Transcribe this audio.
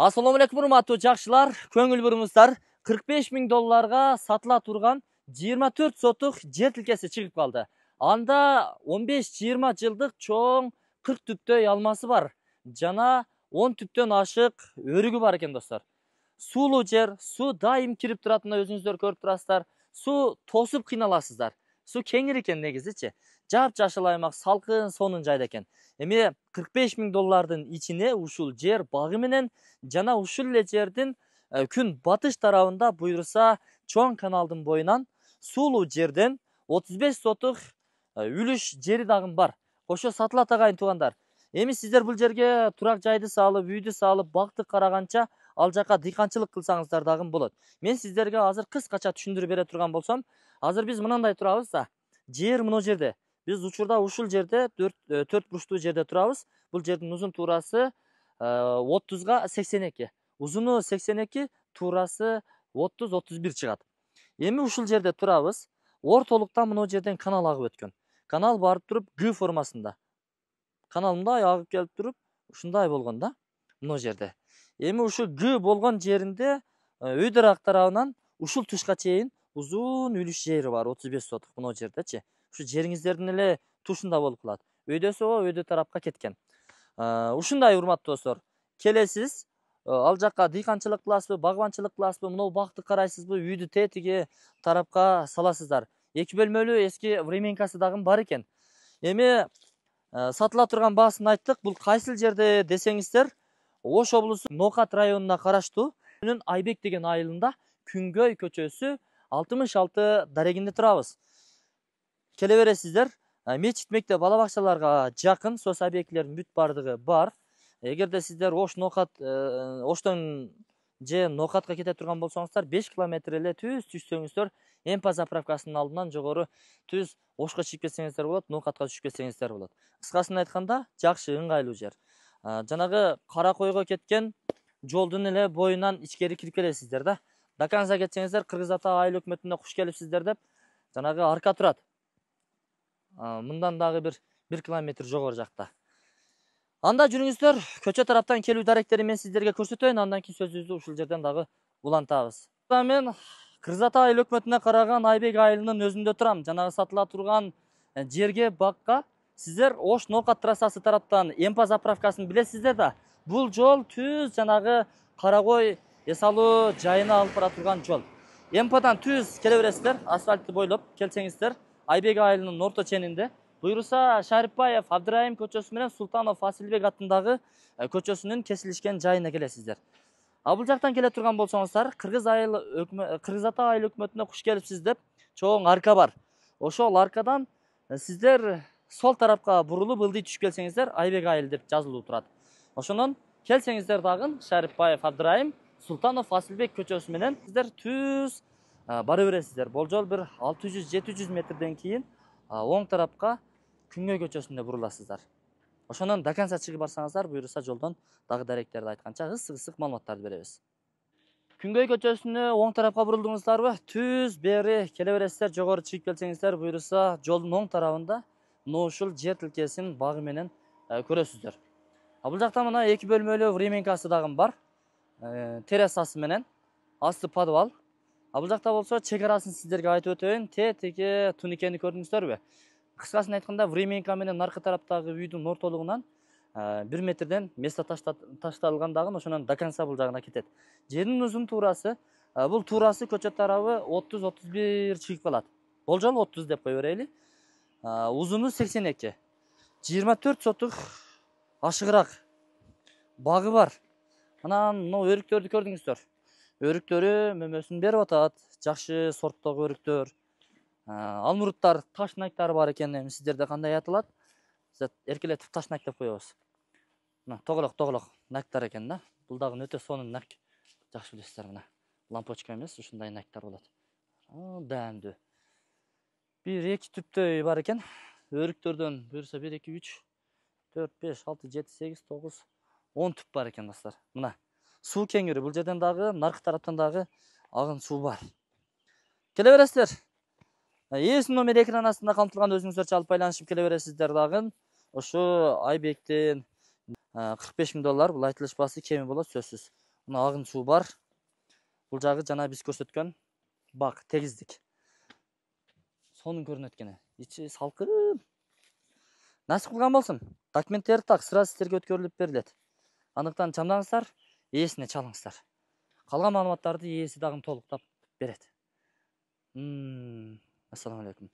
Assalamu alaikum урматтуу жакшылар, көңүл буруңуздар. 45 000 долларга сатыла турган 24 сотук жер тилкеси чыгып калды. Анда 15-20 жылдык чоң 40 түптөй алмасы бар. Жана 10 түптөн ашык өрүгү бар экен достор. Суулуу жер, суу дайым кирип туратынын өзүңүздөр көрүп турасыздар. Суу тосуп кыйналасыздар. Суу кеңир экен негизичи. Жап-жашыл аймак, салкын, сонун жайда экен. Эми 45 000 доллардын ичине ушул жер багы менен жана ушул эле жердин күн батыш тарабында буйруса чоң каналдын боюнан суулуу жерден 35 сотук үлүш жери дагы бар. Кошо сатылат агайын туугандар. Эми сиздер бул жерге турак жайды салып, үйдү салып, бакты караганча ал жака дыйканчылык кылсаңыздар дагы болот. Мен сиздерге азыр кыскача түшүндүрүп бере турган болсом, азыр биз мынандай турабыз да. Жер мына жерде. Биз учурда ушул жерде 4 бурчтуу жерде турабыз. Бул жердин узун туурасы 30-га 82. Узуну 82, туурасы 30-31 чыгат. Эми ушул жерде турабыз. Ортолуктан мына жерден канал агып өткөн. Канал барып туруп Г формасында. Канал мындай агып келип туруп, ушундай болгон да, мына жерде. Эми ушул Г болгон жеринде өйдөрак тарабынан ушул тушка чейин узун үлүш жери бар, 35 сотук мына жердечи. Ушу жериңиздердин эле тушунда болуп калат. Өйдөсү өйдө тарапка кеткен. Ушундай урматтуу достор. Келесиз, ал жакка дыйканчылык кыласызбы, багбанчылык кыласызбы, мына бакты карайсызбы, үйдү тетиги тарапка саласыздар. 2 бөлмөлүү эски временкасы дагы бар экен. Эми сатыла турган баасын айттык. Бул кайсыл жерде десеңиздер, Ош облусу Нокат районуна караштуу Айбек деген айылында Күнгөй көчөсү 66 дарегинде турабыз. Келе бересиздер. Мечит, мектеп, бала бакчаларга жакын, сос объектилердин бүт бардыгы бар. Эгерде сиздер Оштон же Нокатка кете турган болсоңуздар, 5 километр эле түз түшсөңүздөр, Эмпа заправкасынын алдынан жогору түз Ошко чыгып кетсеңиздер болот, Нокатка түшүп кетсеңиздер болот. Кыскасын айтканда, жакшы, ыңгайлуу жер. Жанагы Кара Койго кеткен жолдун эле боюнан ичкери кирип келесиздер да. До конца кетсеңиздер, Кыргыз Ата айыл өкмөтүнө куш келипсиздер деп жанагы арка турат. Мындан дагы 1 километр жогору жакта. Анда жүрүңүздөр, көчө тараптан келүү даректерин мен сиздерге көрсөтөйүн, андан кийин сөзүбүздү ушул жерден дагы улантабыз. Мен Кыргыз Ата айыл өкмөтүнө караган Айбек айылынын өзүндө турам. Жанагы сатыла турган жерге бакка сиздер Ош Нокат трассасы тараптан Эмпа заправкасын билесиздер да. Бул жол түз жанагы Карагой эс алуу жайына алып бара турган жол. Эмпадан түз келе бересиздер, асфальтты бойлоп келсеңиздер, Айбек айылынын орто ченинде буйруса Шарипбаев Абдырайым көчөсү менен Султанов Фасилбек аттындагы көчөсүнүн кесилишкен жайына келесиздер. Бул жактан келе турган болсоңуздар, Кыргыз Ата айыл өкмөтүнө куш келипсиз деп чоң арка бар. Ошол аркадан сиздер сол тарапка бурулуп ылдый түшүп келсеңиздер, Айбек айыл деп жазылуу турат. Ошондон келсеңиздер дагы Шарипбаев Абдырайым, Султанов Фасилбек көчөсү менен сиздер түз бара бересиздер. Болжол бир 600-700 метрден кийин оң тарапка Күнгөй көчөсүнө буруласыздар. Ошондон до конца чыгып барсаңыздар, буйруса жолдон дагы даректерди айтканча ысык маалыматтарды беребиз. Күнгөй көчөсүнө оң тарапка бурулдуңуздарбы? Түз бери келе бересиздер, жогору чыгып келсеңиздер, буйруса жолдун оң тарабында мына ушул жер тилкесин багы менен көрөсүздөр. Бул жакта мына 2 бөлмөлүү временкасы дагы бар. Террасасы менен, асты подвал. Бул жакта болсо чек арасын сиздерге айтып өтөйүн. Тетиги туникени көрдүңүздөрбү? Кыскасын айтканда, временка менен аркы тараптагы үйдүн ортолугунан 1 метрден место ташталган дагы, ошонун до конца бул жагына кетет. Жердин узун туурасы, бул туурасы көчө тарабы 30-31 чыгып калат. Болжол 30 деп кой берели. Узуну 82. 24 сотук ашыгыраак багы бар. Анан мына өрүктөрдү көрдүңүздөр. Өрүктөрү мөмөсүн берип атат. Жакшы сорттогу өрүктөр. Алмуруттар, таш найктары бар экен. Эми сиздерде кандай айтылат? Биз эркелетип таш найк деп коебуз. Мына тоголок найктар экен да. Бул дагы өтө сонун найк. Жакшы билесиздер мына. Лампочка эмес, ушундай найктар болот. Дәмдүү. 1-2 түптөй бар экен. Өрүктөрдөн буюрса 1 2 3 4 5 6 7 8 9 10 түп бар экен достор. Мына суу кеңири, бул жерден дагы наркы тараптан дагы агын суу бар. Келе бересиздер. Эсин номер экран астында камтылган, өзүңүздөр алып байланышып келе бересиздер дагы. Ошо Айбектин 45 000 доллар бул айтылыш баасы кеми болот сөзсүз. Мына агын суу бар. Бул жагы жана биз көрсөткөн бак, тегиздик. Сонун көрүнөт экен. Ичи салкын. Насип кылган болсун. Документтерди так сразу силерге өткөрүлүп берилет. Андыктан чамдаңыздар, ээсине чалыңыздар. Калган маалыматтарды ээси дагы толуктап берет. Ассаламу алейкум.